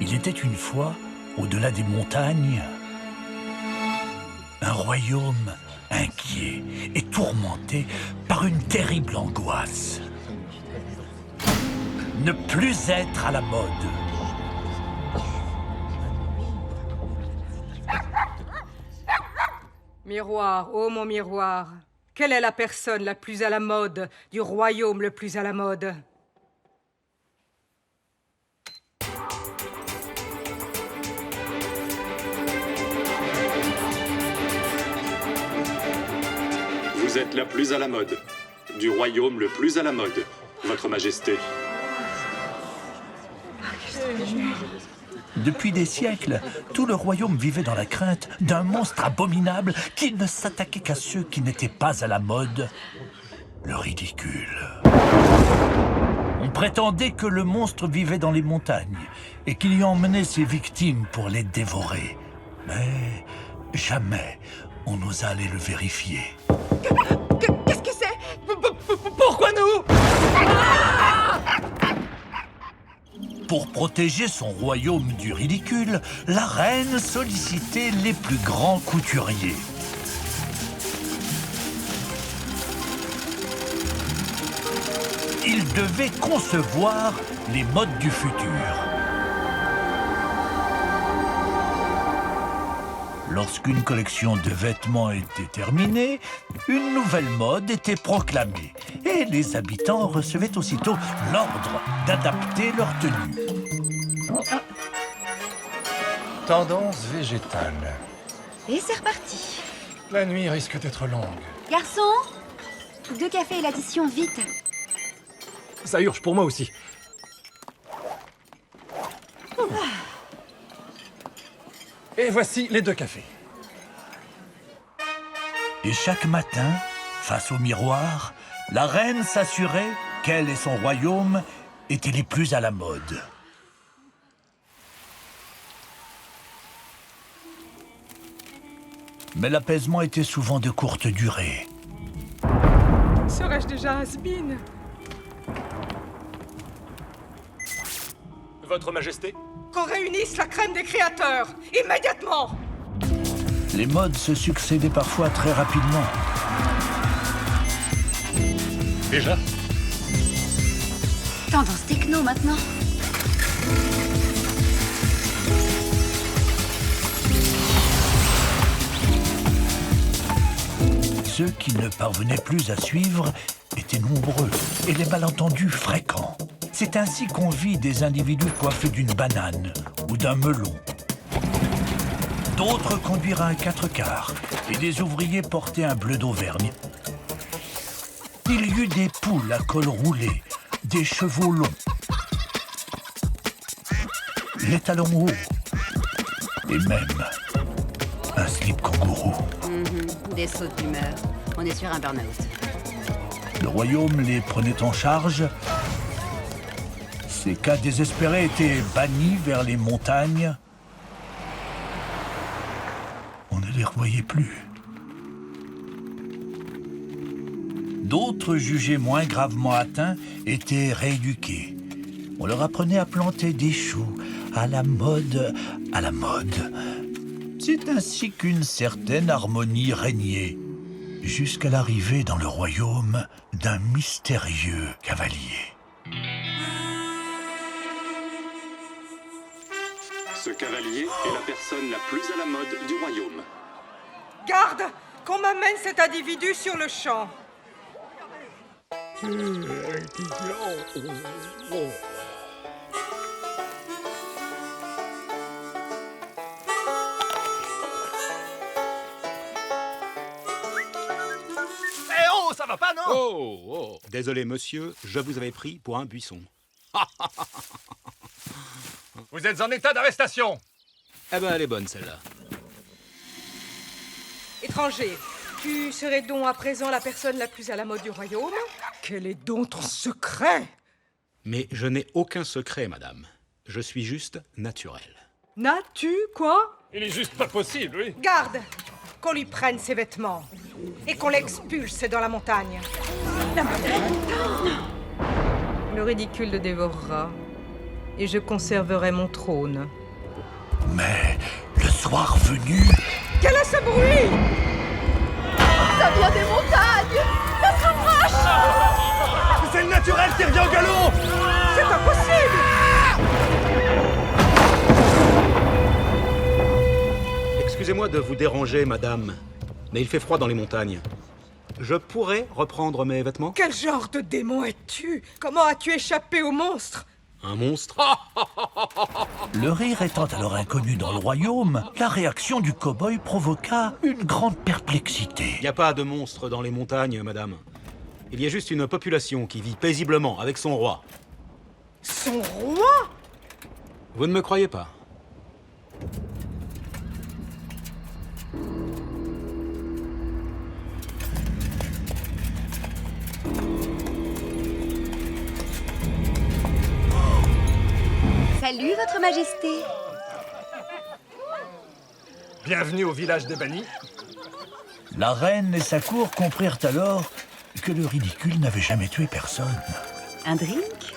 Il était une fois, au-delà des montagnes, un royaume inquiet et tourmenté par une terrible angoisse. Ne plus être à la mode. Miroir, ô mon miroir, quelle est la personne la plus à la mode du royaume le plus à la mode? Vous êtes la plus à la mode, du royaume le plus à la mode, Votre Majesté. Depuis des siècles, tout le royaume vivait dans la crainte d'un monstre abominable qui ne s'attaquait qu'à ceux qui n'étaient pas à la mode, le ridicule. On prétendait que le monstre vivait dans les montagnes et qu'il y emmenait ses victimes pour les dévorer. Mais jamais on n'osa aller le vérifier. Qu'est-ce que c'est? Pourquoi nous? Pour protéger son royaume du ridicule, la reine sollicitait les plus grands couturiers. Ils devaient concevoir les modes du futur. Lorsqu'une collection de vêtements était terminée, une nouvelle mode était proclamée et les habitants recevaient aussitôt l'ordre d'adapter leur tenue. Tendance végétale. Et c'est reparti. La nuit risque d'être longue. Garçon, 2 cafés et l'addition, vite. Ça urge pour moi aussi. Et voici les 2 cafés. Et chaque matin, face au miroir, la reine s'assurait qu'elle et son royaume étaient les plus à la mode. Mais l'apaisement était souvent de courte durée. Serais-je déjà has-been? Votre Majesté? Qu'on réunisse la crème des créateurs, immédiatement! Les modes se succédaient parfois très rapidement. Déjà? Tendance techno maintenant. Ceux qui ne parvenaient plus à suivre étaient nombreux et les malentendus fréquents. C'est ainsi qu'on vit des individus coiffés d'une banane ou d'un melon. D'autres conduire un 4x4 et des ouvriers porter un bleu d'Auvergne. Il y eut des poules à col roulé, des chevaux longs, les talons hauts et même un slip kangourou. Des sautes d'humeur. On est sur un burn-out. Le royaume les prenait en charge. Ces cas désespérés étaient bannis vers les montagnes. On ne les revoyait plus. D'autres, jugés moins gravement atteints, étaient rééduqués. On leur apprenait à planter des choux, à la mode, à la mode. C'est ainsi qu'une certaine harmonie régnait, jusqu'à l'arrivée dans le royaume d'un mystérieux cavalier. Ce cavalier est la personne la plus à la mode du royaume. Garde! Qu'on m'amène cet individu sur le champ! Eh oh, ça va pas, non? Oh, oh. Désolé, monsieur, je vous avais pris pour un buisson. Vous êtes en état d'arrestation. Eh ben, elle est bonne, celle-là. Étranger, tu serais donc à présent la personne la plus à la mode du royaume? Quel est donc ton secret? Mais je n'ai aucun secret, madame. Je suis juste naturel. N'as-tu quoi? Il est juste pas possible, oui. Garde, qu'on lui prenne ses vêtements et qu'on l'expulse dans la montagne. Le ridicule le dévorera et je conserverai mon trône. Mais le soir venu, Quel est ce bruit? Ça vient des montagnes! Ça se rapproche! C'est le naturel qui revient au galop. C'est impossible! Excusez-moi de vous déranger, madame, mais il fait froid dans les montagnes. Je pourrais reprendre mes vêtements? Quel genre de démon es-tu? Comment as-tu échappé au monstre? Un monstre? le rire étant alors inconnu dans le royaume, la réaction du cow-boy provoqua une grande perplexité. Il n'y a pas de monstre dans les montagnes, madame. Il y a juste une population qui vit paisiblement avec son roi. Son roi? Vous ne me croyez pas? Salut, Votre Majesté. Bienvenue au village des bannis. La reine et sa cour comprirent alors que le ridicule n'avait jamais tué personne. Un drink?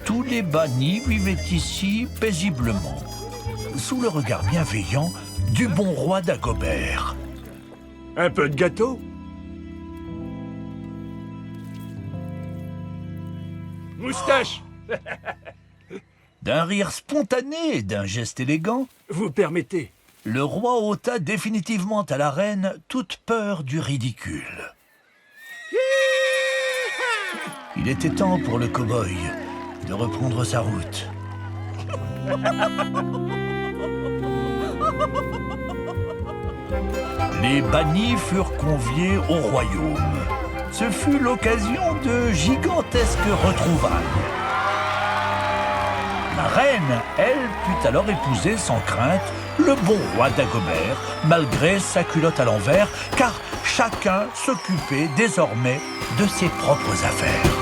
Tous les bannis vivaient ici paisiblement, sous le regard bienveillant du bon roi d'Agobert. Un peu de gâteau. Moustache. D'un rire spontané et d'un geste élégant, Vous permettez. le roi ôta définitivement à la reine toute peur du ridicule. Il était temps pour le cow-boy de reprendre sa route. Les bannis furent conviés au royaume. Ce fut l'occasion de gigantesques retrouvailles. La reine, elle, put alors épouser sans crainte le bon roi d'Agobert, malgré sa culotte à l'envers, car chacun s'occupait désormais de ses propres affaires.